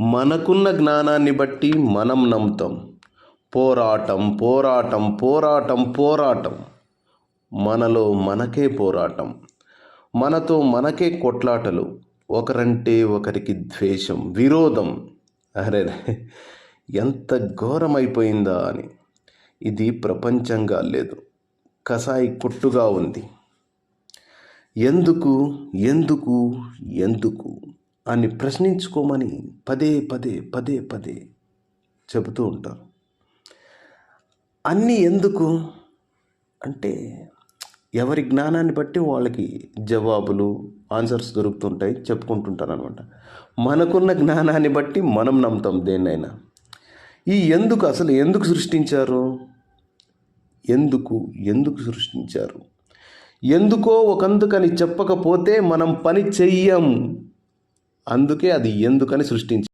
మనకున్న జ్ఞానాన్ని బట్టి మనం నమ్ముతాం. పోరాటం పోరాటం పోరాటం పోరాటం. మనలో మనకే పోరాటం. మనతో మనకే కొట్లాటలు. ఒకరంటే ఒకరికి ద్వేషం, విరోధం. అరే ఎంత ఘోరమైపోయిందా అని. ఇది ప్రపంచంగా లేదు, కసాయి కొట్టుగా ఉంది. ఎందుకు ఎందుకు ఎందుకు అని ప్రశ్నించుకోమని పదే పదే పదే పదే చెబుతూ ఉంటారు. అన్నీ ఎందుకు అంటే ఎవరి జ్ఞానాన్ని బట్టి వాళ్ళకి జవాబులు, ఆన్సర్స్ దొరుకుతుంటాయి, చెప్పుకుంటుంటారు అనమాట. మనకున్న జ్ఞానాన్ని బట్టి మనం నమ్ముతాం దేన్నైనా. ఈ ఎందుకు అసలు ఎందుకు సృష్టించారు? ఎందుకు ఎందుకు సృష్టించారు? ఎందుకో ఒకందుకని చెప్పకపోతే మనం పని చెయ్యం. అందుకే అది ఎందుకని సృష్టించారు.